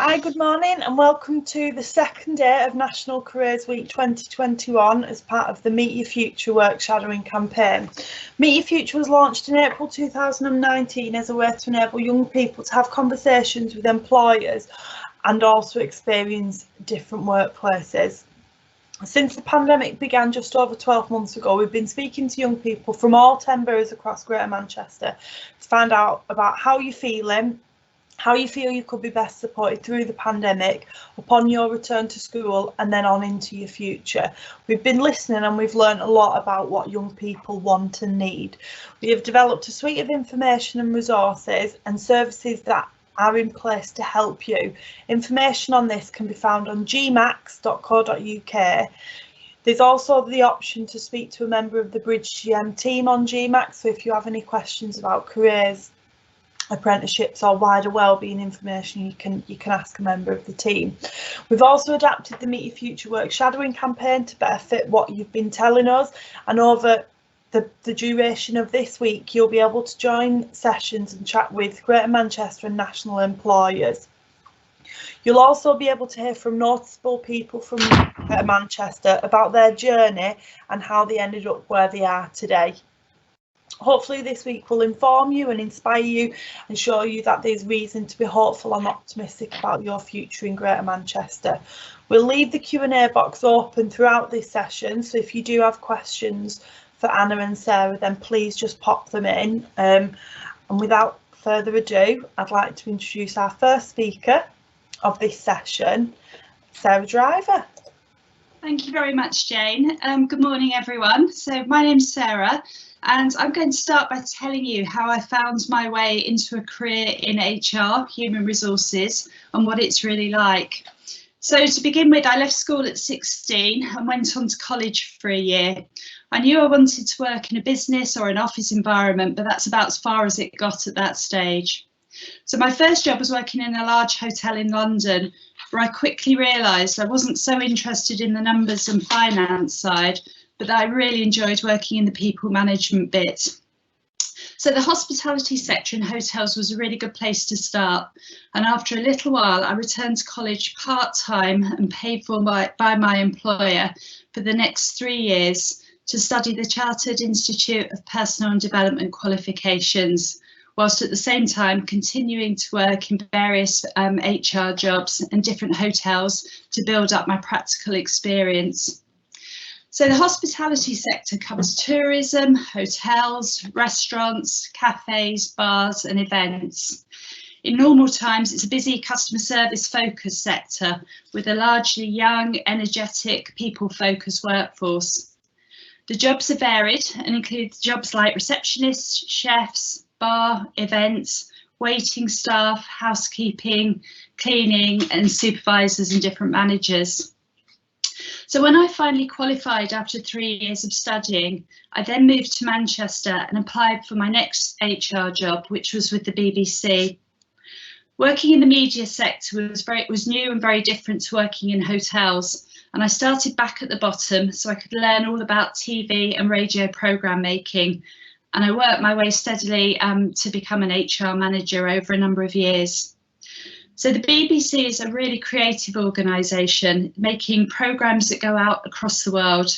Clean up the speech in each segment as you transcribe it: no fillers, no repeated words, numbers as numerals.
Hi, good morning and welcome to the second day of National Careers Week 2021 as part of the Meet Your Future work shadowing campaign. Meet Your Future was launched in April 2019 as a way to enable young people to have conversations with employers and also experience different workplaces. Since the pandemic began just over 12 months ago, we've been speaking to young people from all 10 boroughs across Greater Manchester to find out about how you're feeling, how you feel you could be best supported through the pandemic, upon your return to school and then on into your future. We've been listening and we've learned a lot about what young people want and need. We have developed a suite of information and resources and services that are in place to help you. Information on this can be found on gmax.co.uk. There's also the option to speak to a member of the Bridge GM team on GMAX, so if you have any questions about careers, apprenticeships or wider wellbeing information, you can ask a member of the team. We've also adapted the Meet Your Future work shadowing campaign to better fit what you've been telling us, and over the duration of this week you'll be able to join sessions and chat with Greater Manchester and national employers. You'll also be able to hear from noticeable people from Greater Manchester about their journey and how they ended up where they are today. Hopefully this week will inform you and inspire you and show you that there's reason to be hopeful and optimistic about your future in Greater Manchester. We'll leave the Q&A box open throughout this session, so if you do have questions for Anna and Sarah, then please just pop them in. And without further ado, I'd like to introduce our first speaker of this session, Sarah Driver. Thank you very much, Jane. Good morning, everyone. So my name's Sarah, and I'm going to start by telling you how I found my way into a career in HR, human resources, and what it's really like. So to begin with, I left school at 16 and went on to college for a year. I knew I wanted to work in a business or an office environment, but that's about as far as it got at that stage. So my first job was working in a large hotel in London, where I quickly realised I wasn't so interested in the numbers and finance side, but that I really enjoyed working in the people management bit. So the hospitality sector in hotels was a really good place to start. And after a little while, I returned to college part-time and paid for by my employer for the next 3 years to study the Chartered Institute of Personal and Development Qualifications, whilst at the same time continuing to work in various HR jobs and different hotels to build up my practical experience. So the hospitality sector covers tourism, hotels, restaurants, cafes, bars and events. In normal times, it's a busy customer service focused sector with a largely young, energetic, people-focused workforce. The jobs are varied and include jobs like receptionists, chefs, bar, events, waiting staff, housekeeping, cleaning and supervisors and different managers. So when I finally qualified after 3 years of studying, I then moved to Manchester and applied for my next HR job, which was with the BBC. Working in the media sector was new and very different to working in hotels, and I started back at the bottom so I could learn all about TV and radio programme making, and I worked my way steadily to become an HR manager over a number of years. So the BBC is a really creative organisation, making programmes that go out across the world.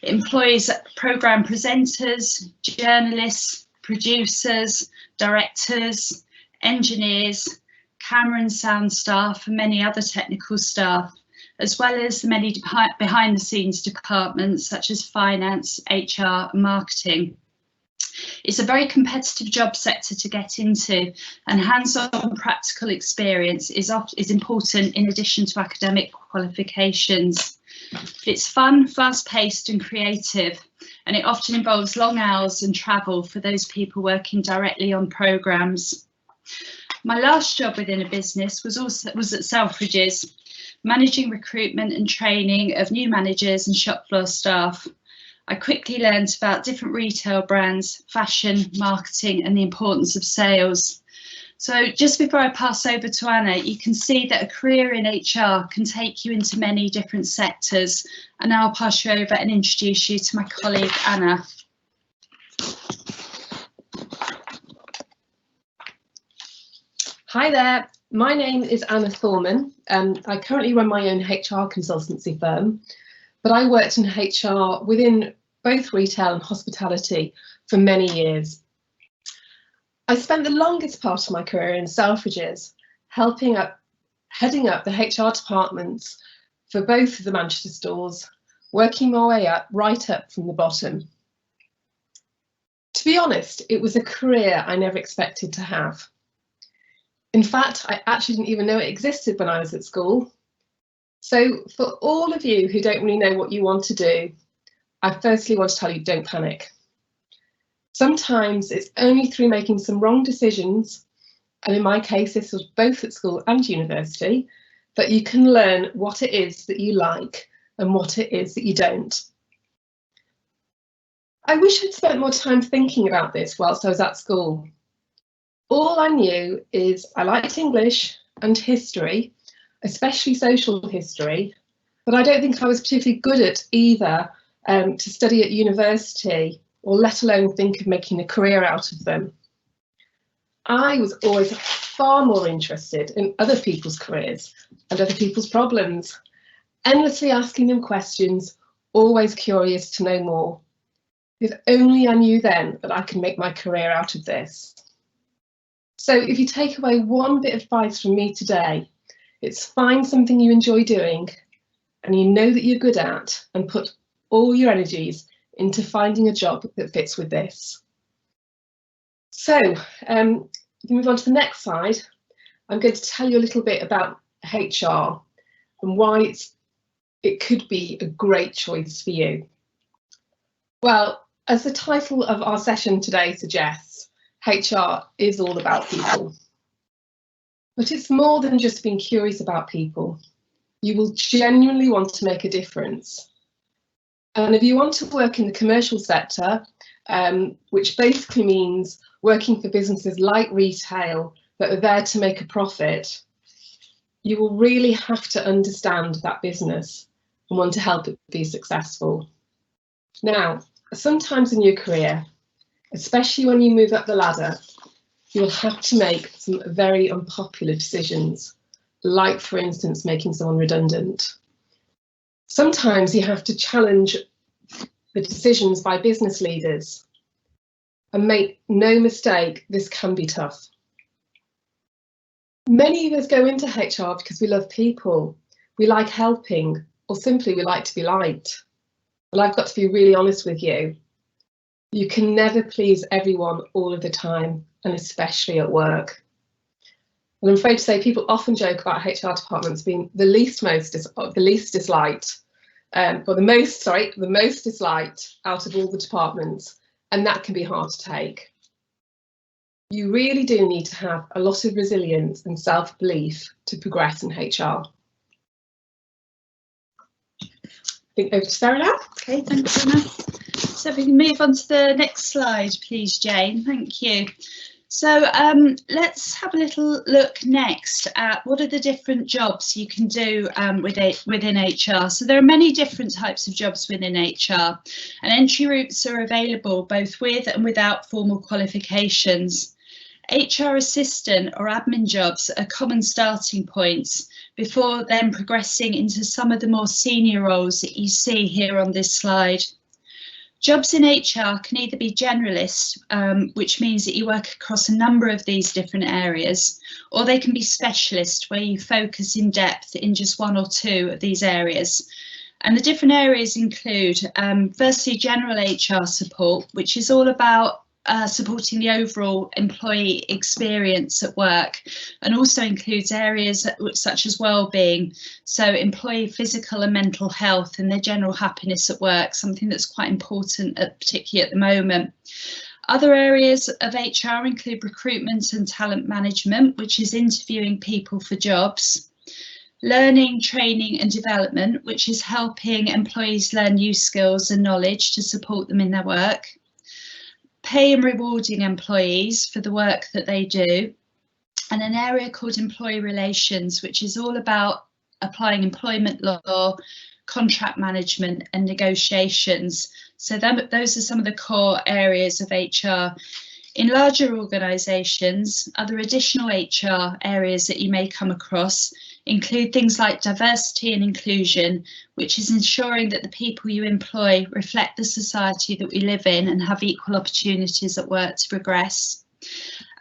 It employs programme presenters, journalists, producers, directors, engineers, camera and sound staff and many other technical staff, as well as the many behind the scenes departments such as finance, HR and marketing. It's a very competitive job sector to get into, and hands-on practical experience is important in addition to academic qualifications. It's fun, fast-paced and creative, and it often involves long hours and travel for those people working directly on programmes. My last job within a business was at Selfridges, managing recruitment and training of new managers and shop floor staff. I quickly learned about different retail brands, fashion, marketing and the importance of sales. So just before I pass over to Anna, you can see that a career in HR can take you into many different sectors, and now I'll pass you over and introduce you to my colleague Anna. Hi there, My name is Anna Thorman. I currently run my own HR consultancy firm, but I worked in HR within both retail and hospitality for many years. I spent the longest part of my career in Selfridges, heading up the HR departments for both of the Manchester stores, working my way up, right up from the bottom. To be honest, it was a career I never expected to have. In fact, I actually didn't even know it existed when I was at school. So for all of you who don't really know what you want to do, I firstly want to tell you, don't panic. Sometimes it's only through making some wrong decisions, and in my case, this was both at school and university, that you can learn what it is that you like and what it is that you don't. I wish I'd spent more time thinking about this whilst I was at school. All I knew is I liked English and history, especially social history, but I don't think I was particularly good at either to study at university, or let alone think of making a career out of them. I was always far more interested in other people's careers and other people's problems, endlessly asking them questions, always curious to know more. If only I knew then that I could make my career out of this. So if you take away one bit of advice from me today, it's find something you enjoy doing and you know that you're good at, and put all your energies into finding a job that fits with this. So we move on to the next slide. I'm going to tell you a little bit about HR and why it could be a great choice for you. Well, as the title of our session today suggests, HR is all about people. But it's more than just being curious about people. You will genuinely want to make a difference. And if you want to work in the commercial sector, which basically means working for businesses like retail that are there to make a profit, you will really have to understand that business and want to help it be successful. Now, sometimes in your career, especially when you move up the ladder, you'll have to make some very unpopular decisions, like, for instance, making someone redundant. Sometimes you have to challenge the decisions by business leaders, and make no mistake, this can be tough. Many of us go into HR because we love people, we like helping, or simply we like to be liked. Well, I've got to be really honest with you. You can never please everyone all of the time, and especially at work. And I'm afraid to say people often joke about HR departments being the least disliked, or the most disliked out of all the departments, and that can be hard to take. You really do need to have a lot of resilience and self-belief to progress in HR. I think over to Sarah now. Okay, thanks, Anna. So if we can move on to the next slide, please, Jane. Thank you. So let's have a little look next at what are the different jobs you can do within HR. So there are many different types of jobs within HR, and entry routes are available both with and without formal qualifications. HR assistant or admin jobs are common starting points before then progressing into some of the more senior roles that you see here on this slide. Jobs in HR can either be generalist, which means that you work across a number of these different areas, or they can be specialist, where you focus in depth in just one or two of these areas. And the different areas include, firstly, general HR support, which is all about supporting the overall employee experience at work, and also includes areas such as well-being, so employee physical and mental health and their general happiness at work, something that's quite important, particularly at the moment. Other areas of HR include recruitment and talent management, which is interviewing people for jobs, learning, training and development, which is helping employees learn new skills and knowledge to support them in their work, pay and rewarding employees for the work that they do, and an area called employee relations, which is all about applying employment law, contract management and negotiations. So those are some of the core areas of HR In larger organisations, other additional HR areas that you may come across include things like diversity and inclusion, which is ensuring that the people you employ reflect the society that we live in and have equal opportunities at work to progress.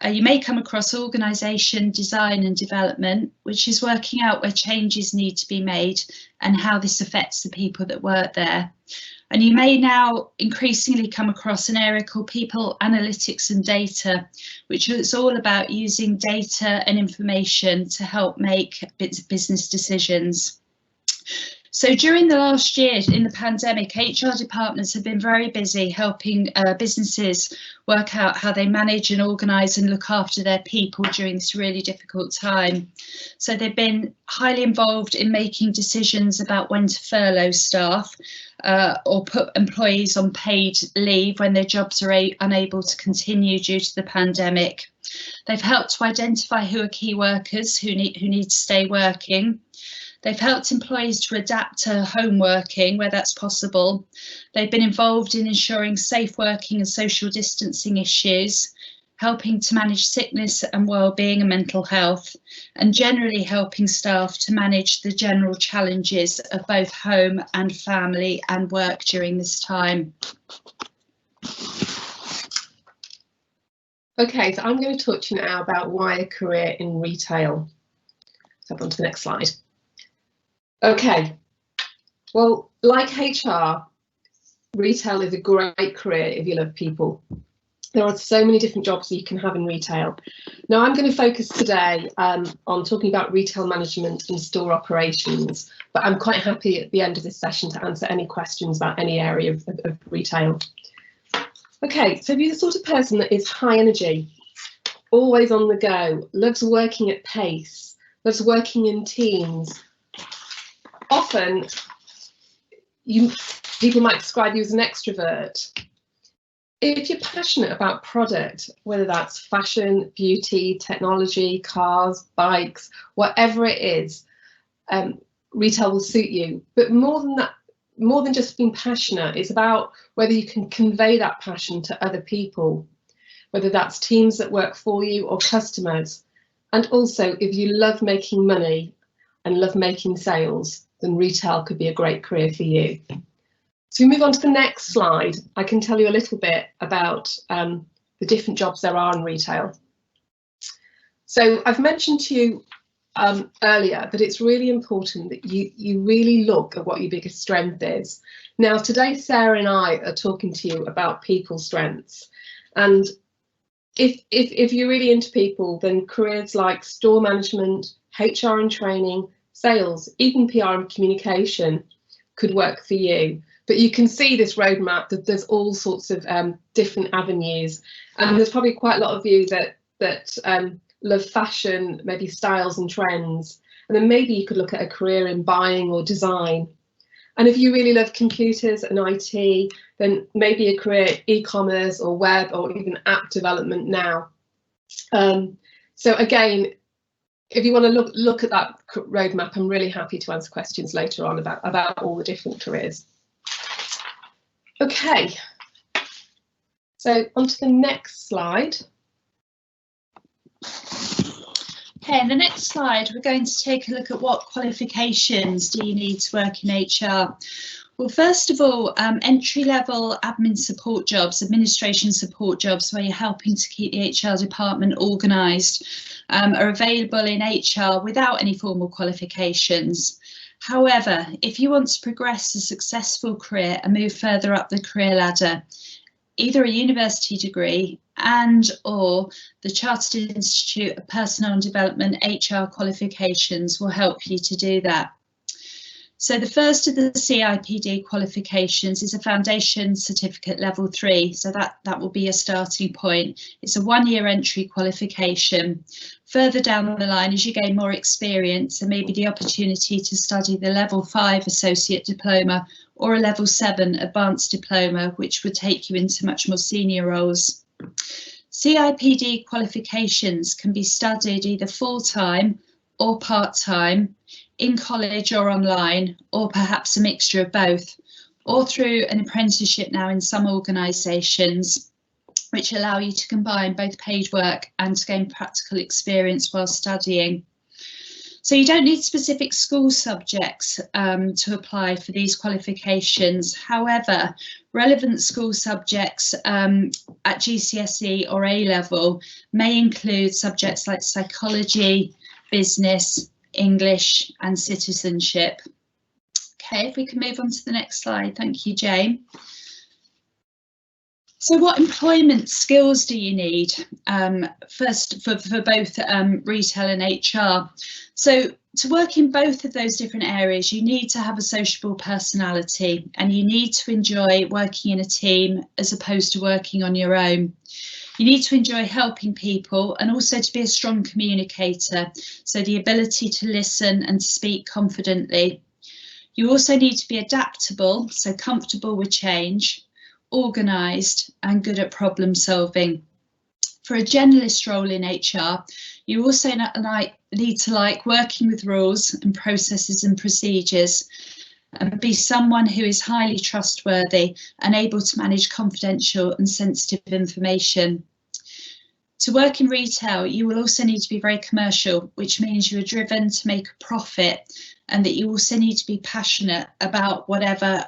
You may come across organisation design and development, which is working out where changes need to be made and how this affects the people that work there. And you may now increasingly come across an area called people analytics and data, which is all about using data and information to help make business decisions. So during the last year in the pandemic, HR departments have been very busy helping businesses work out how they manage and organise and look after their people during this really difficult time. So they've been highly involved in making decisions about when to furlough staff or put employees on paid leave when their jobs are unable to continue due to the pandemic. They've helped to identify who are key workers who need to stay working. They've helped employees to adapt to home working where that's possible. They've been involved in ensuring safe working and social distancing issues, helping to manage sickness and well-being and mental health, and generally helping staff to manage the general challenges of both home and family and work during this time. Okay, so I'm going to talk to you now about why a career in retail. So on to the next slide. Okay, well, like HR, retail is a great career if you love people. There are so many different jobs you can have in retail. Now, I'm going to focus today on talking about retail management and store operations, but I'm quite happy at the end of this session to answer any questions about any area of retail. Okay, so if you're the sort of person that is high energy, always on the go, loves working at pace, loves working in teams, often people might describe you as an extrovert. If you're passionate about product, whether that's fashion, beauty, technology, cars, bikes, whatever it is, retail will suit you. But more than that, more than just being passionate, it's about whether you can convey that passion to other people, whether that's teams that work for you or customers. And also, if you love making money and love making sales, then retail could be a great career for you. So we move on to the next slide. I can tell you a little bit about the different jobs there are in retail. So I've mentioned to you earlier that it's really important that you really look at what your biggest strength is. Now, today, Sarah and I are talking to you about people strengths. And if you're really into people, then careers like store management, HR and training, sales, even PR and communication could work for you. But you can see this roadmap that there's all sorts of different avenues, and there's probably quite a lot of you that love fashion, maybe styles and trends, and then maybe you could look at a career in buying or design. And if you really love computers and IT, then maybe a career in e-commerce or web or even app development now. So again, if you want to look at that roadmap, I'm really happy to answer questions later on about all the different careers. Okay, so on to the next slide. Okay, in the next slide, we're going to take a look at what qualifications do you need to work in HR. Well, first of all, entry-level admin support jobs, administration support jobs, where you're helping to keep the HR department organised, are available in HR without any formal qualifications. However, if you want to progress a successful career and move further up the career ladder, either a university degree and or the Chartered Institute of Personnel and Development HR qualifications will help you to do that. So the first of the CIPD qualifications is a Foundation Certificate Level 3, so that will be a starting point. It's a one-year entry qualification. Further down the line, as you gain more experience, there may be the opportunity to study the Level 5 Associate Diploma or a Level 7 Advanced Diploma, which would take you into much more senior roles. CIPD qualifications can be studied either full-time or part-time, in college or online, or perhaps a mixture of both, or through an apprenticeship now in some organisations. which allow you to combine both paid work and to gain practical experience while studying. So you don't need specific school subjects to apply for these qualifications. However, relevant school subjects at GCSE or A-level may include subjects like psychology, business, English and citizenship. Okay, if we can move on to the next slide. Thank you, Jane. So what employment skills do you need? First, for both retail and HR. So to work in both of those different areas, you need to have a sociable personality and you need to enjoy working in a team as opposed to working on your own. You need to enjoy helping people and also to be a strong communicator, so the ability to listen and to speak confidently. You also need to be adaptable, so comfortable with change, organised and good at problem solving. For a generalist role in HR, you also need to like working with rules and processes and procedures and be someone who is highly trustworthy and able to manage confidential and sensitive information. To work in retail, you will also need to be very commercial, which means you are driven to make a profit and that you also need to be passionate about whatever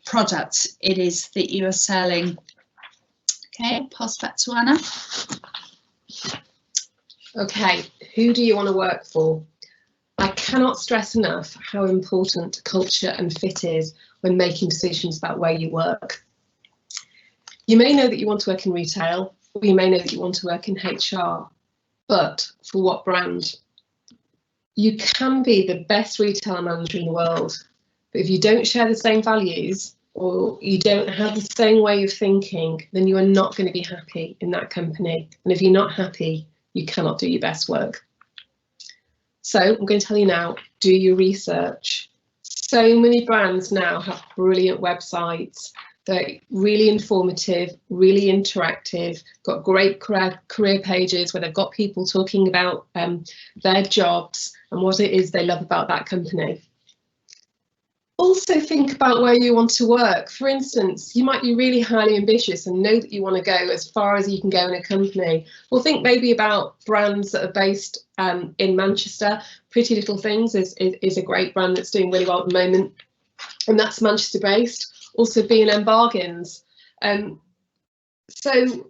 product it is that you are selling. Okay, I'll pass back to Anna. Okay, who do you want to work for? I cannot stress enough how important culture and fit is when making decisions about where you work. You may know that you want to work in retail, or you may know that you want to work in HR, but for what brand? You can be the best retail manager in the world, but if you don't share the same values or you don't have the same way of thinking, then you are not going to be happy in that company. And if you're not happy, you cannot do your best work. So I'm going to tell you now, do your research. So many brands now have brilliant websites. They're really informative, really interactive, got great career pages where they've got people talking about their jobs and what it is they love about that company. Also think about where you want to work. For instance, you might be really highly ambitious and know that you want to go as far as you can go in a company. Well, think maybe about brands that are based in Manchester. Pretty Little Things is a great brand that's doing really well at the moment, and that's Manchester based. Also B&M Bargains. So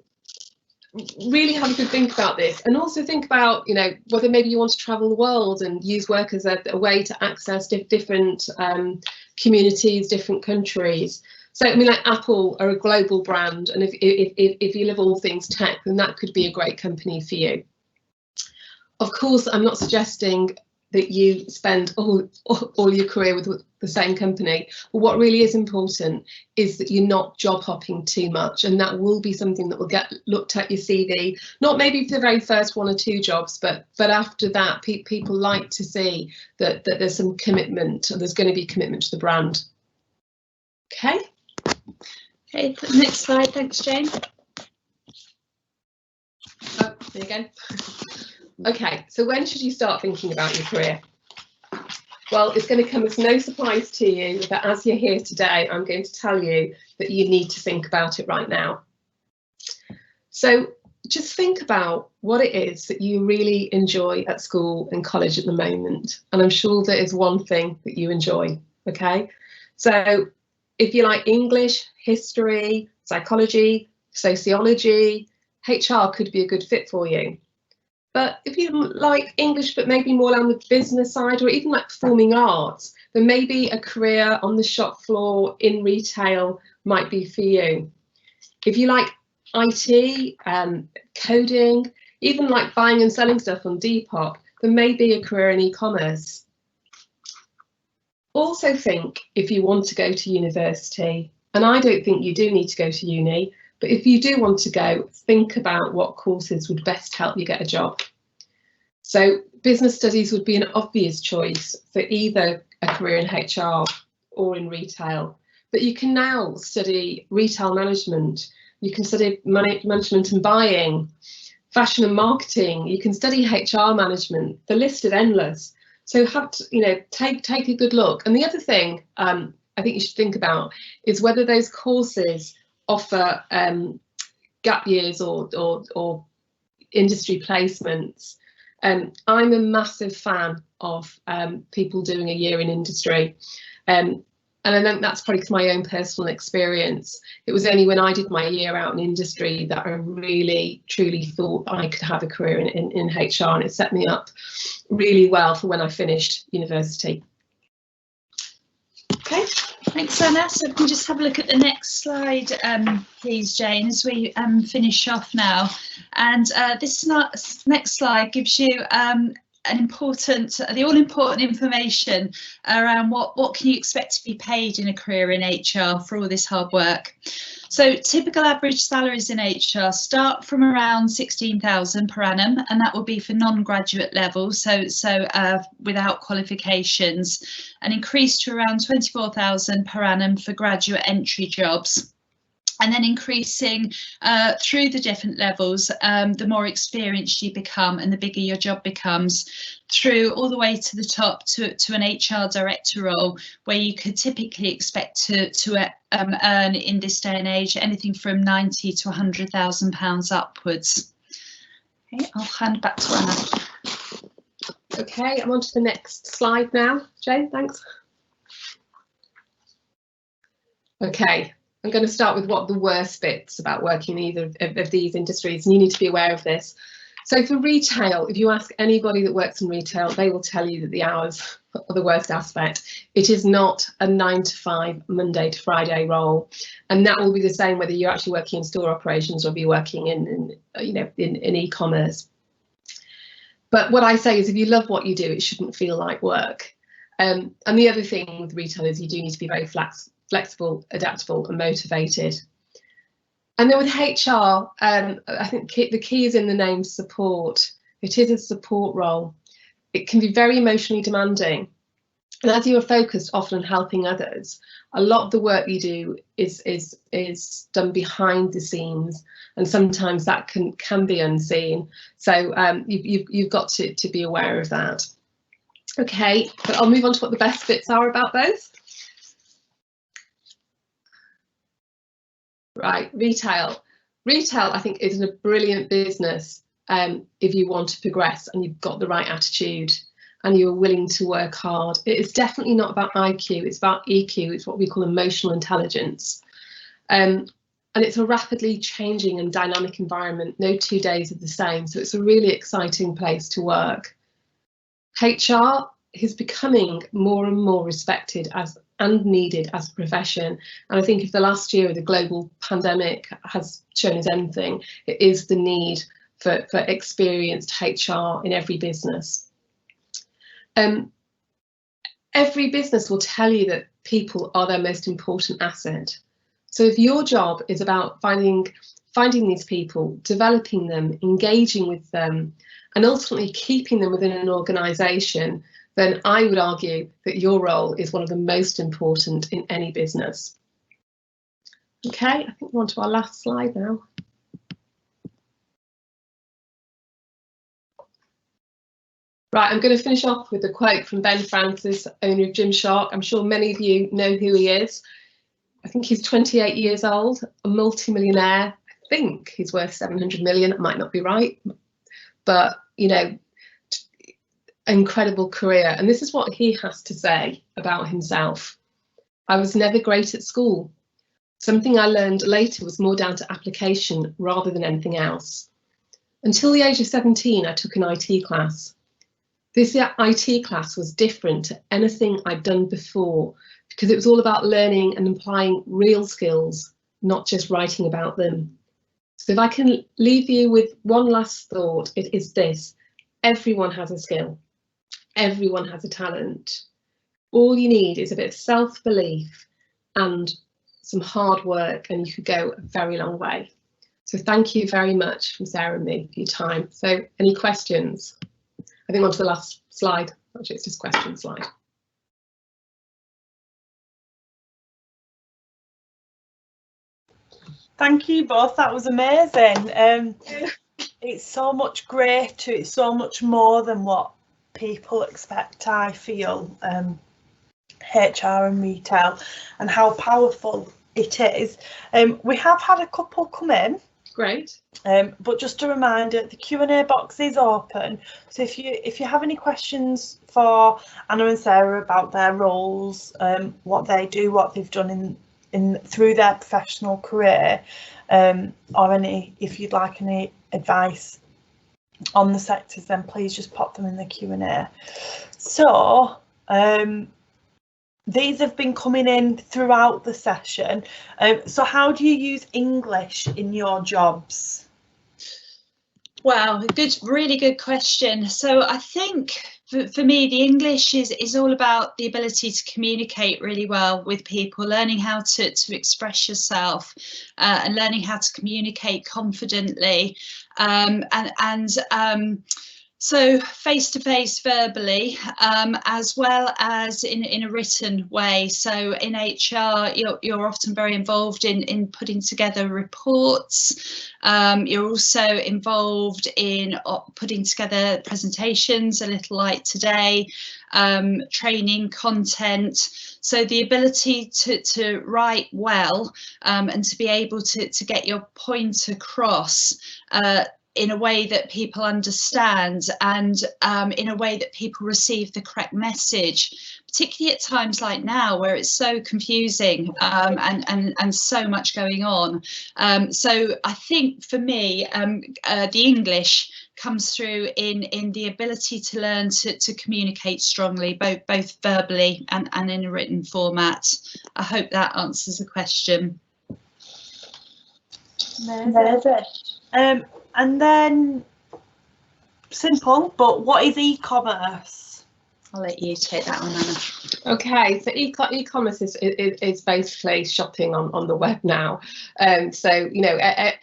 really have a good think about this, and also think about, you know, whether maybe you want to travel the world and use work as a way to access different communities, different countries. So I mean, like Apple are a global brand, and if you love all things tech, then that could be a great company for you. Of course, I'm not suggesting that you spend all your career with the same company, but what really is important is that you're not job hopping too much, and that will be something that will get looked at your CV, not maybe for the very first 1 or 2 jobs, but after that people like to see that there's some commitment, or there's going to be commitment to the brand. Okay, Next slide. Thanks, Jane. Oh, there you go. Okay, so when should you start thinking about your career? Well, it's going to come as no surprise to you that as you're here today, I'm going to tell you that you need to think about it right now. So just think about what it is that you really enjoy at school and college at the moment. And I'm sure there is one thing that you enjoy, okay? So if you like English, history, psychology, sociology, HR could be a good fit for you. But if you like English, but maybe more on the business side, or even like performing arts, then maybe a career on the shop floor in retail might be for you. If you like IT, coding, even like buying and selling stuff on Depop, then maybe a career in e-commerce. Also think if you want to go to university, and I don't think you do need to go to uni, but if you do want to go, think about what courses would best help you get a job. So business studies would be an obvious choice for either a career in HR or in retail. But you can now study retail management, you can study management and buying, fashion and marketing, you can study HR management. The list is endless. So have to, you know, take a good look. And the other thing I think you should think about is whether those courses offer gap years or industry placements. I'm a massive fan of people doing a year in industry. And I think that's probably because my own personal experience. It was only when I did my year out in industry that I really, truly thought I could have a career in HR, and it set me up really well for when I finished university. Okay, thanks, Anna. So we can just have a look at the next slide, please, Jane, as we finish off now. And this next slide gives you the all-important information around what can you expect to be paid in a career in HR for all this hard work. So typical average salaries in HR start from around 16,000 per annum, and that will be for non-graduate level, so without qualifications, and increase to around 24,000 per annum for graduate entry jobs. And then increasing through the different levels, the more experienced you become and the bigger your job becomes, through all the way to the top to an HR director role, where you could typically expect to earn in this day and age anything from £90,000 to £100,000 upwards. Okay, I'll hand back to Anna. Okay, I'm on to the next slide now. Jane, thanks. Okay. I'm going to start with what the worst bits about working in either of these industries, and you need to be aware of this. So for retail, if you ask anybody that works in retail, they will tell you that the hours are the worst aspect. It is not a 9 to 5 Monday to Friday role, and that will be the same whether you're actually working in store operations or be working in e-commerce. But what I say is, if you love what you do, it shouldn't feel like work. And the other thing with retail is you do need to be very flexible, adaptable and motivated. And then with HR, I think the key is in the name support. It is a support role. It can be very emotionally demanding. And as you are focused often on helping others, a lot of the work you do is done behind the scenes, and sometimes that can be unseen. So you've got to be aware of that. Okay, but I'll move on to what the best bits are about those. Right, retail. Retail, I think, is a brilliant business if you want to progress and you've got the right attitude and you're willing to work hard. It is definitely not about IQ, it's about EQ, it's what we call emotional intelligence. And it's a rapidly changing and dynamic environment. No 2 days are the same, so it's a really exciting place to work. HR is becoming more and more respected and needed as a profession, and I think if the last year of the global pandemic has shown us anything, it is the need for experienced HR in every business. Every business will tell you that people are their most important asset. So if your job is about finding these people, developing them, engaging with them, and ultimately keeping them within an organisation, then I would argue that your role is one of the most important in any business. Okay, I think we're on to our last slide now. Right, I'm going to finish off with a quote from Ben Francis, owner of Gymshark. I'm sure many of you know who he is. I think he's 28 years old, a multi-millionaire. I think he's worth 700 million. It might not be right, but you know, incredible career. And this is what he has to say about himself. I was never great at school. Something I learned later was more down to application rather than anything else. Until the age of 17, I took an IT class. This IT class was different to anything I'd done before because it was all about learning and applying real skills, not just writing about them. So if I can leave you with one last thought, it is this: everyone has a skill. Everyone has a talent. All you need is a bit of self-belief and some hard work, and you could go a very long way. So thank you very much from Sarah and me for your time. So any questions? I think on to the last slide. Actually, it's just question slide. Thank you both. That was amazing. It's so much greater. It's so much more than what people expect, I feel, HR and retail, and how powerful it is. We have had a couple come in. Great. But just a reminder, the Q&A box is open, so if you have any questions for Anna and Sarah about their roles, what they do, what they've done in through their professional career, or if you'd like any advice on the sectors, then please just pop them in the Q&A. So these have been coming in throughout the session. So how do you use English in your jobs? Wow, really good question. So I think for me, the English is all about the ability to communicate really well with people, learning how to express yourself, and learning how to communicate confidently, so face-to-face verbally, as well as in a written way. So in HR, you're often very involved in putting together reports. You're also involved in putting together presentations, a little like today, training content. So the ability to write well, and to be able to get your point across in a way that people understand, and in a way that people receive the correct message, particularly at times like now where it's so confusing, and so much going on. So I think for me, the English comes through in the ability to learn to communicate strongly, both verbally and in a written format. I hope that answers the question. Amazing. And then, simple, but what is e-commerce? I'll let you take that one, Anna. Okay, so e-commerce is basically shopping on the web now. So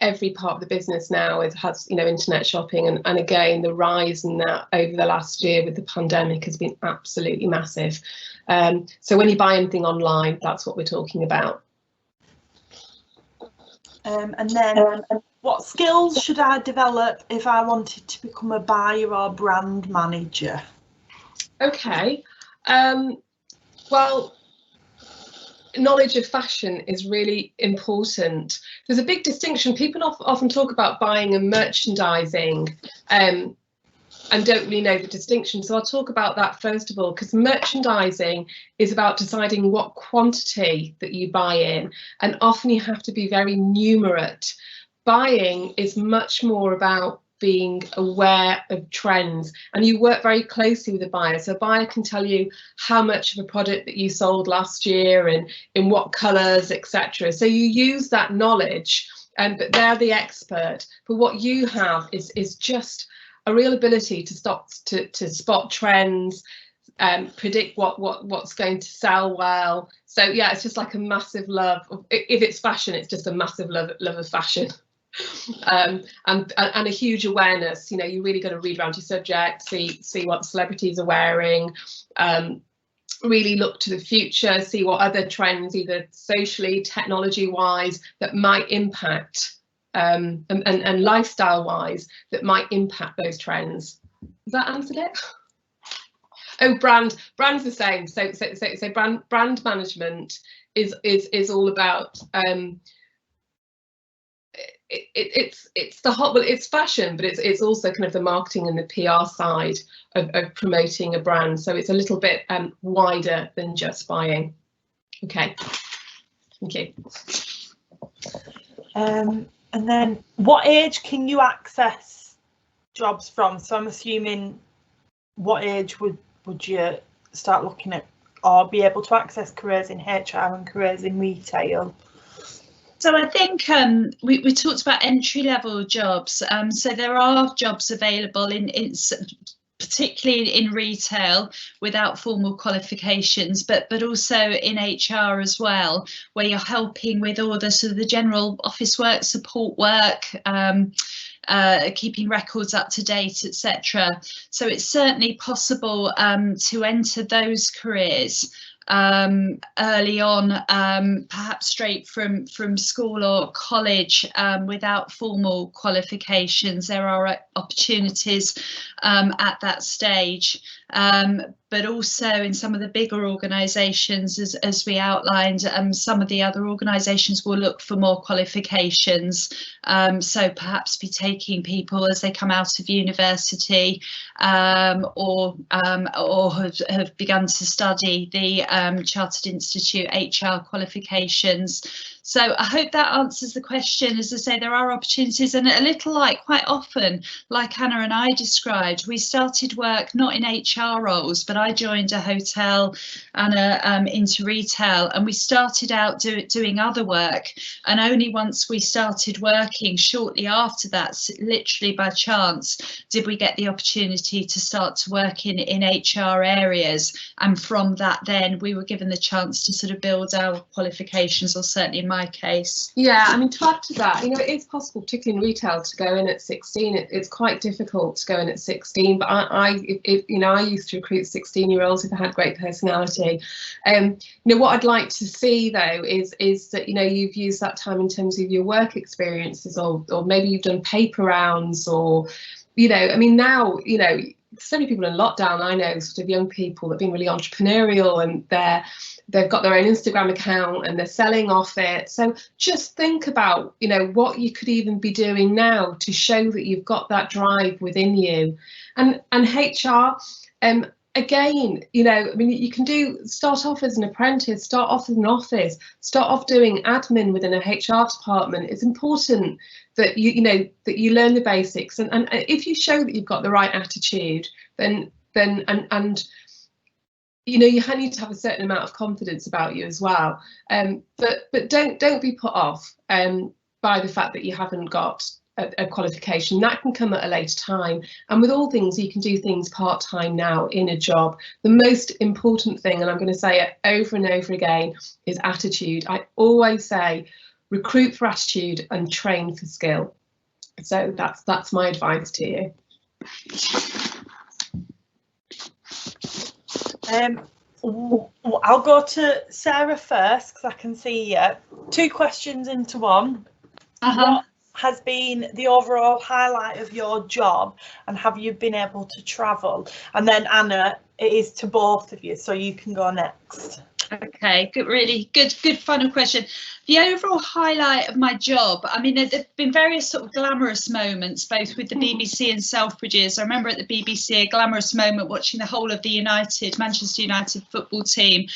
every part of the business now has internet shopping, and again the rise in that over the last year with the pandemic has been absolutely massive. So when you buy anything online, that's what we're talking about. And then, what skills should I develop if I wanted to become a buyer or brand manager? Okay, well, knowledge of fashion is really important. There's a big distinction. People often talk about buying and merchandising, and don't really know the distinction. So I'll talk about that first of all, because merchandising is about deciding what quantity that you buy in, and often you have to be very numerate. Buying is much more about being aware of trends, and you work very closely with the buyer. So a buyer can tell you how much of a product that you sold last year and in what colours, etc. So you use that knowledge, but they're the expert. But what you have is just a real ability to spot trends, predict what's going to sell well. So yeah, it's just like a massive love of, if it's fashion, it's just a massive love of fashion. And a huge awareness. You really got to read around your subject, see what celebrities are wearing, really look to the future, see what other trends, either socially, technology wise, that might impact, and lifestyle wise, that might impact those trends. Has that answered it? Oh, brand's the same. So brand management is all about it's the hot, well, it's fashion, but it's also kind of the marketing and the PR side of promoting a brand. So it's a little bit wider than just buying. Okay, thank you. And then, what age can you access jobs from? So I'm assuming, what age would you start looking at or be able to access careers in HR and careers in retail? So I think we talked about entry-level jobs. So there are jobs available in particularly in retail without formal qualifications, but also in HR as well, where you're helping with all the sort of the general office work, support work, keeping records up to date, etc. So it's certainly possible to enter those careers early on, perhaps straight from school or college, without formal qualifications. There are opportunities at that stage, but but also in some of the bigger organisations, as we outlined, some of the other organisations will look for more qualifications. So perhaps be taking people as they come out of university, or have begun to study the Chartered Institute HR qualifications. So I hope that answers the question. As I say, there are opportunities, and a little like quite often, like Anna and I described, we started work not in HR roles, but I joined a hotel, Anna into retail, and we started out doing other work. And only once we started working shortly after that, literally by chance, did we get the opportunity to start to work in HR areas. And from that, then we were given the chance to sort of build our qualifications, or certainly in my case. Yeah, I mean, to add to that, you know, it is possible, particularly in retail, to go in at 16. It's quite difficult to go in at 16, but I used to recruit 16-year-olds if they had great personality. You know, what I'd like to see though is that, you know, you've used that time in terms of your work experiences, or maybe you've done paper rounds, or, you know, I mean, now, you know, so many people in lockdown, I know sort of young people that have been really entrepreneurial, and they've got their own Instagram account and they're selling off it. So just think about, you know, what you could even be doing now to show that you've got that drive within you. And HR, again, you know, I mean, you can start off as an apprentice, start off in an office, start off doing admin within a HR department. It's important that you know that you learn the basics, and if you show that you've got the right attitude, then you know, you need to have a certain amount of confidence about you as well. But don't be put off by the fact that you haven't got a qualification. That can come at a later time. And with all things, you can do things part-time now in a job. The most important thing, and I'm going to say it over and over again, is attitude. I always say, recruit for attitude and train for skill. So that's my advice to you. I'll go to Sarah first because I can see you. Two questions into one. What has been the overall highlight of your job, and have you been able to travel? And then Anna, it is to both of you, so you can go next. Okay, good, really good final question. The overall highlight of my job, I mean, there've been various sort of glamorous moments, both with the BBC and Selfridges. I remember at the BBC a glamorous moment watching the whole of the Manchester United football team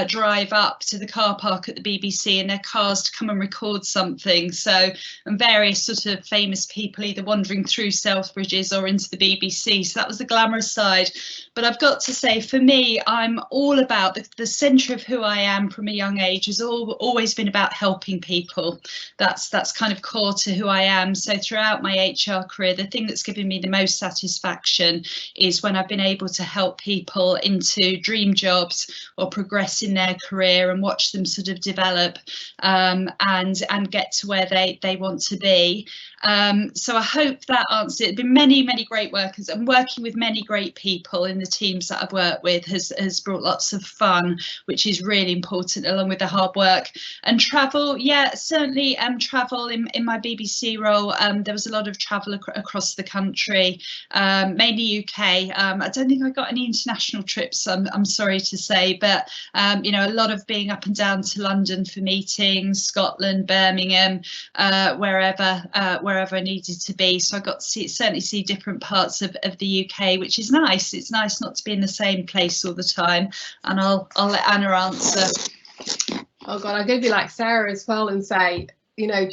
drive up to the car park at the BBC in their cars to come and record something. So, and various sort of famous people either wandering through Selfridges or into the BBC. So that was the glamorous side. But I've got to say, for me, I'm all about the centre of who I am from a young age has always been about helping people. That's kind of core to who I am. So throughout my HR career, the thing that's given me the most satisfaction is when I've been able to help people into dream jobs or progress in their career and watch them sort of develop and get to where they want to be. So I hope that answers it. There's been many great workers, and working with many great people in the teams that I've worked with has brought lots of fun, which is really important, along with the hard work. And travel, yeah, certainly travel in my BBC role, there was a lot of travel across the country, mainly UK. I don't think I got any international trips, I'm sorry to say, but you know, a lot of being up and down to London for meetings, Scotland, Birmingham, wherever I needed to be. So I got to certainly see different parts of the UK, which is nice. It's nice not to be in the same place all the time. And I'll let Anna answer. Oh God, I'll go be like Sarah as well and say, you know,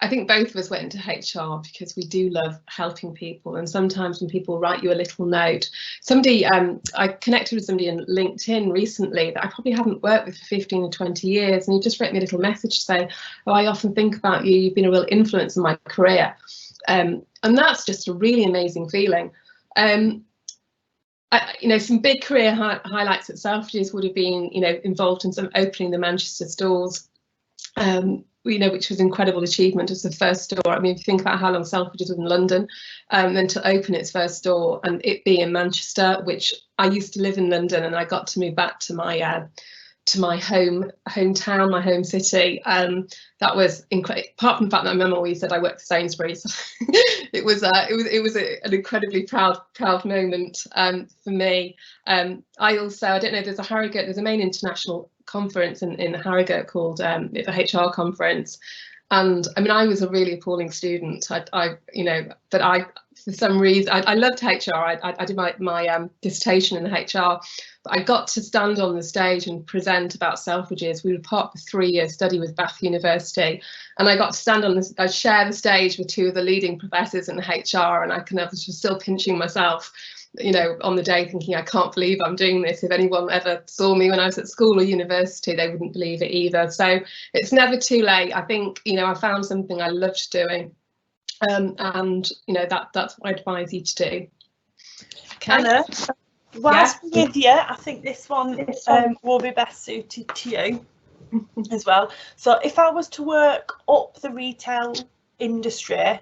I think both of us went into HR because we do love helping people. And sometimes when people write you a little note, I connected with somebody on LinkedIn recently that I probably haven't worked with for 15 or 20 years. And he just wrote me a little message to say, oh, I often think about you. You've been a real influence in my career. And that's just a really amazing feeling. You know, some big career highlights at Selfridges would have been, you know, involved in some opening the Manchester stores, you know, which was an incredible achievement as the first store. I mean, if you think about how long Selfridges was in London, then to open its first store and it be in Manchester, which I used to live in London, and I got to move back to my to my hometown, my home city. That was incredible. Apart from the fact that my mum always said I worked for Sainsbury's, it was an incredibly proud moment for me. I don't know, there's a main international conference in Harrogate called the HR conference. And I mean, I was a really appalling student. For some reason, I loved HR. I did my dissertation in HR, but I got to stand on the stage and present about Selfridges. We were part of a 3-year study with Bath University, and I got to stand I share the stage with 2 of the leading professors in HR, and I was just still pinching myself, on the day, thinking, I can't believe I'm doing this. If anyone ever saw me when I was at school or university, they wouldn't believe it either. So it's never too late. I think, I found something I loved doing. And that's what I advise you to do. Okay. Anna, whilst we're with you, I think this one will be best suited to you as well. So if I was to work up the retail industry,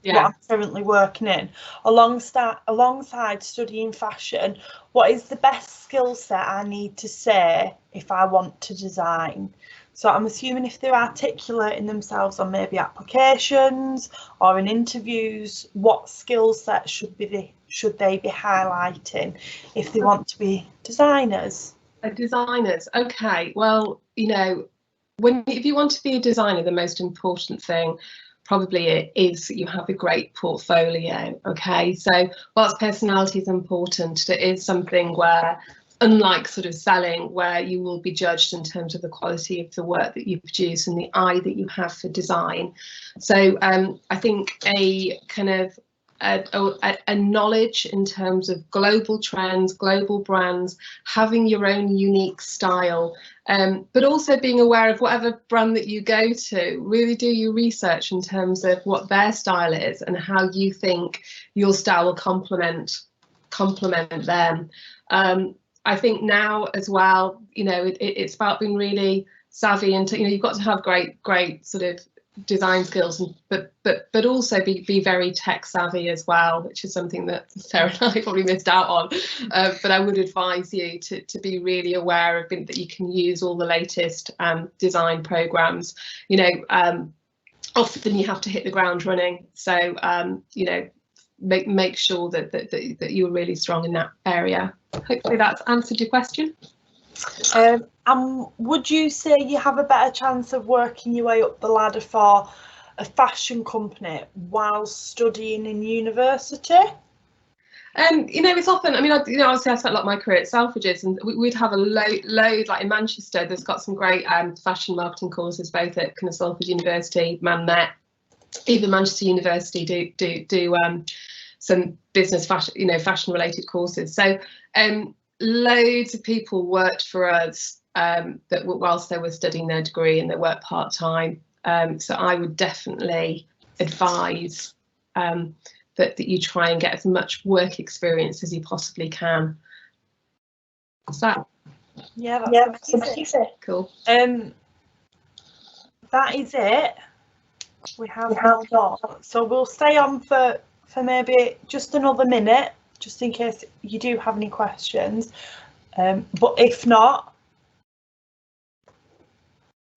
what I'm currently working in, alongside studying fashion, what is the best skill set I need to say if I want to design? So I'm assuming if they're articulating themselves on maybe applications or in interviews, what skill set should they be highlighting if they want to be designers? Designers, okay. Well, if you want to be a designer, the most important thing probably it is that you have a great portfolio. Okay, so whilst personality is important, it is something where, unlike sort of selling, where you will be judged in terms of the quality of the work that you produce and the eye that you have for design. So I think a kind of a knowledge in terms of global trends, global brands, having your own unique style, but also being aware of whatever brand that you go to, really do your research in terms of what their style is and how you think your style will complement them. I think now as well, it's about being really savvy, and you've got to have great sort of design skills, but also be very tech savvy as well, which is something that Sarah and I probably missed out on. But I would advise you to be really aware of that you can use all the latest design programs. Often you have to hit the ground running, so make sure that you're really strong in that area. Hopefully that's answered your question. Would you say you have a better chance of working your way up the ladder for a fashion company while studying in university? It's often, obviously I spent a lot of my career at Selfridges, and we'd have a load like in Manchester. There's got some great fashion marketing courses, both at kind of Salford University, Man Met, even Manchester University do some business fashion related courses. So loads of people worked for us that whilst they were studying their degree, and they worked part-time. So I would definitely advise that you try and get as much work experience as you possibly can. What's that? Yeah, that's amazing. Cool. That is it. We have done. So we'll stay on for maybe just another minute, just in case you do have any questions. But if not,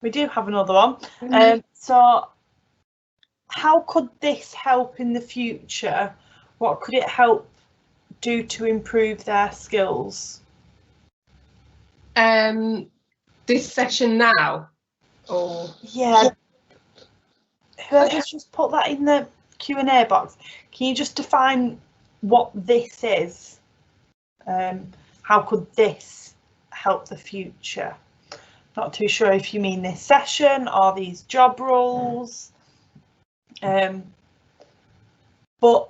we do have another one. So how could this help in the future? What could it help do to improve their skills? This session now, or yeah, whoever's just put that in the Q&A box, can you just define what this is? How could this help the future? Not too sure if you mean this session or these job roles. But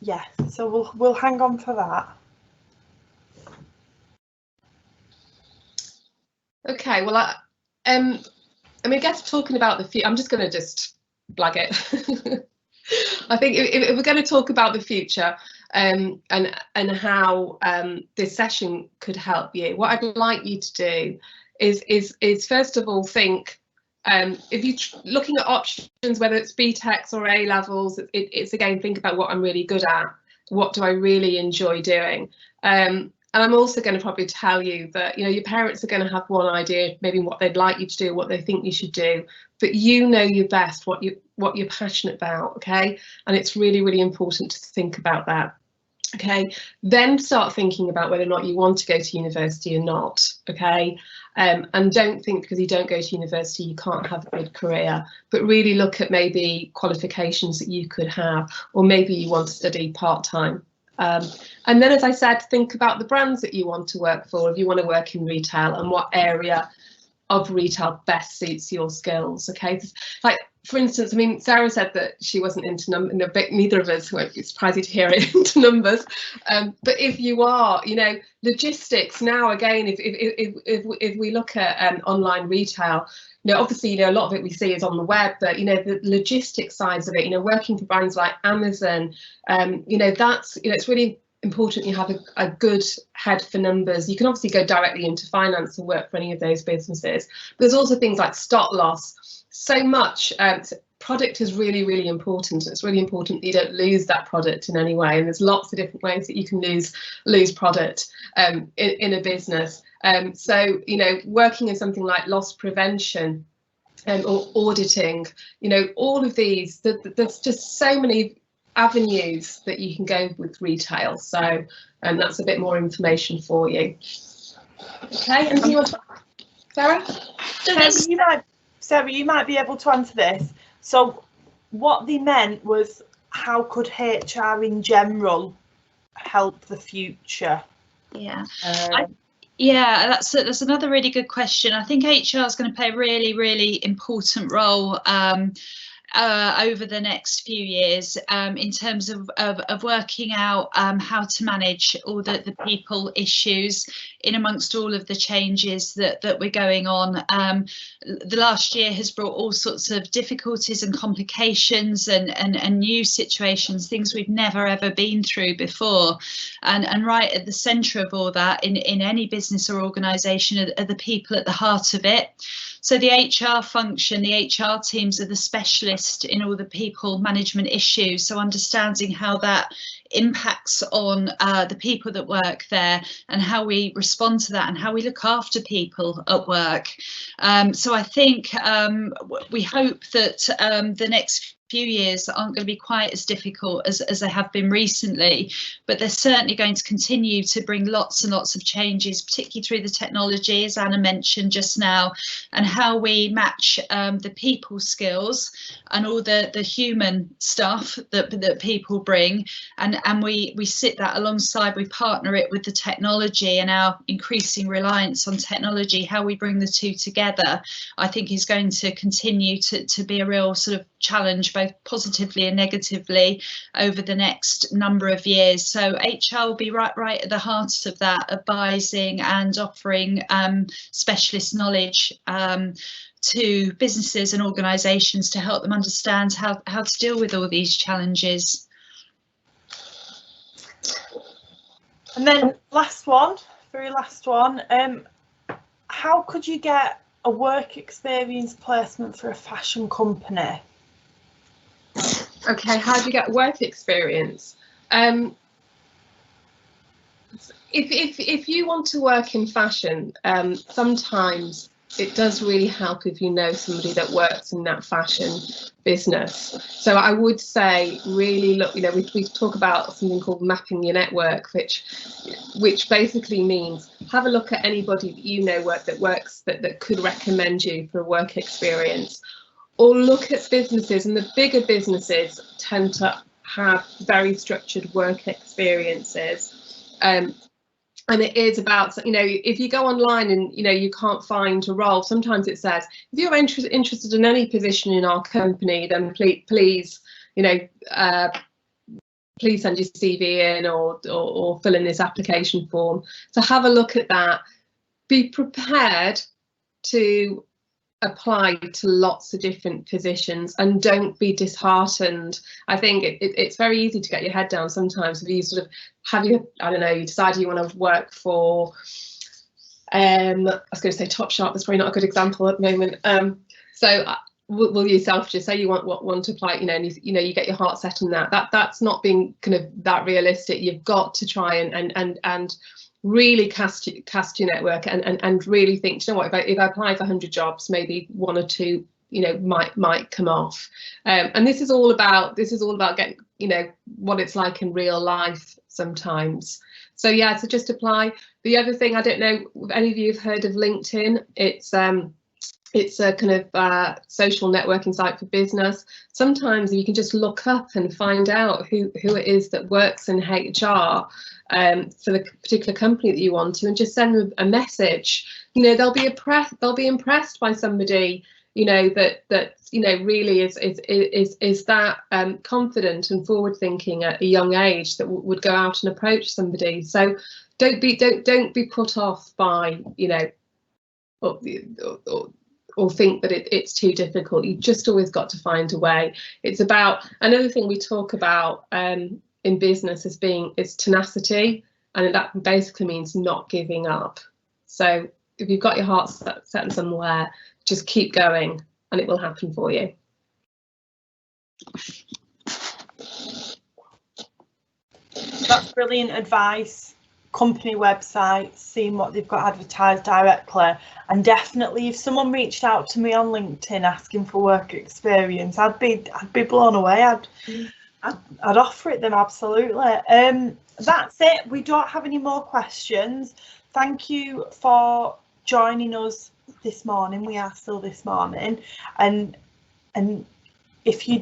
yeah, so we'll hang on for that. Okay, well, I guess talking about the future, I'm just going to just blag it. I think if we're going to talk about the future and how this session could help you, what I'd like you to do is first of all think, if you're looking at options, whether it's BTECs or A levels, it's again, think about what I'm really good at. What do I really enjoy doing? And I'm also going to probably tell you that, you know, your parents are going to have one idea, maybe what they'd like you to do, what they think you should do, but you know you best what you're passionate about, okay? And it's really, really important to think about that. Okay, then start thinking about whether or not you want to go to university or not, okay? And don't think because you don't go to university you can't have a good career, but really look at maybe qualifications that you could have, or maybe you want to study part-time. And then, as I said, think about the brands that you want to work for, if you want to work in retail, and what area of retail best suits your skills, okay? Like, for instance, I mean, Sarah said that she wasn't into numbers, neither of us won't be surprised to hear it, into numbers. But if you are, you know, logistics now, again, if we look at online retail, you know, obviously, you know, a lot of it we see is on the web, but, you know, the logistics sides of it, you know, working for brands like Amazon, you know, that's, you know, it's really important you have a good head for numbers. You can obviously go directly into finance and work for any of those businesses, but there's also things like stock loss. So much product is really, really important. It's really important that you don't lose that product in any way, and there's lots of different ways that you can lose product in a business. So, you know, working in something like loss prevention or auditing, you know, all of these, there's just so many avenues that you can go with retail. So that's a bit more information for you. Okay, anything you want to, Sarah? Sarah, you might be able to answer this. So what they meant was, how could HR in general help the future? Yeah. Yeah, that's another really good question. I think HR is going to play a really, really important role over the next few years in terms of working out how to manage all the people issues in amongst all of the changes that we're going on. The last year has brought all sorts of difficulties and complications and new situations, things we've never ever been through before. And right at the centre of all that in any business or organisation are the people at the heart of it. So the HR function, the HR teams are the specialist in all the people management issues. So understanding how that impacts on the people that work there and how we respond to that and how we look after people at work. So I think we hope that the next few years aren't going to be quite as difficult as they have been recently, but they're certainly going to continue to bring lots and lots of changes, particularly through the technology, as Anna mentioned just now, and how we match the people skills and all the human stuff that people bring, and we sit that alongside, we partner it with the technology and our increasing reliance on technology. How we bring the two together, I think, is going to continue to be a real sort of challenge, both positively and negatively, over the next number of years. So HR will be right at the heart of that, advising and offering specialist knowledge to businesses and organisations to help them understand how to deal with all these challenges. And then very last one, how could you get a work experience placement for a fashion company? Okay, how do you get work experience? If you want to work in fashion, sometimes it does really help if you know somebody that works in that fashion business. So I would say really look, you know, we talk about something called mapping your network, which basically means have a look at anybody that you know that could recommend you for a work experience. Or look at businesses, and the bigger businesses tend to have very structured work experiences. And it is about, you know, if you go online and, you know, you can't find a role, sometimes it says, if you're interested in any position in our company, then please, you know, please send your CV in or fill in this application form. So have a look at that. Be prepared to apply to lots of different positions and don't be disheartened. I think it's very easy to get your head down sometimes if you sort of have you decide you want to work for I was going to say Topshop, that's probably not a good example at the moment. So will yourself just say you want to apply, and you get your heart set on that's not being kind of that realistic. You've got to try and really cast your network and really think, you know what, if I apply for 100 jobs, maybe 1 or 2, you know, might come off. And this is all about getting, you know, what it's like in real life sometimes. So yeah, so just apply. The other thing, I don't know if any of you have heard of LinkedIn. It's a kind of social networking site for business. Sometimes you can just look up and find out who it is that works in HR for the particular company that you want to, and just send them a message. You know, they'll be impressed by somebody, you know, that you know really is that confident and forward thinking at a young age, that would go out and approach somebody. So don't be put off by, you know, or think that it's too difficult. You just always got to find a way. It's about, another thing we talk about in business is tenacity, and that basically means not giving up. So if you've got your heart set somewhere, just keep going and it will happen for you. That's brilliant advice. Company websites, seeing what they've got advertised directly, and definitely if someone reached out to me on LinkedIn asking for work experience, I'd be blown away. I'd offer it them, absolutely. That's it. We don't have any more questions. Thank you for joining us this morning. We are still this morning, and if you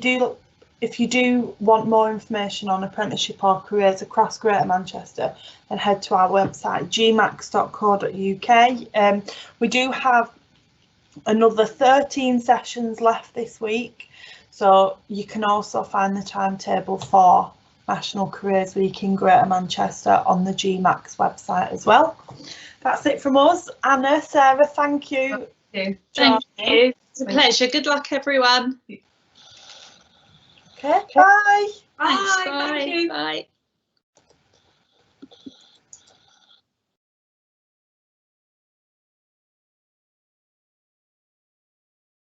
do want more information on apprenticeship or careers across Greater Manchester, then head to our website gmax.co.uk. We do have another 13 sessions left this week, so you can also find the timetable for National Careers Week in Greater Manchester on the GMAX website as well. That's it from us. Anna, Sarah, thank you. Thank you. It's a pleasure. Good luck, everyone. Okay, bye. Thanks, Bye. bye. Thank you. Bye.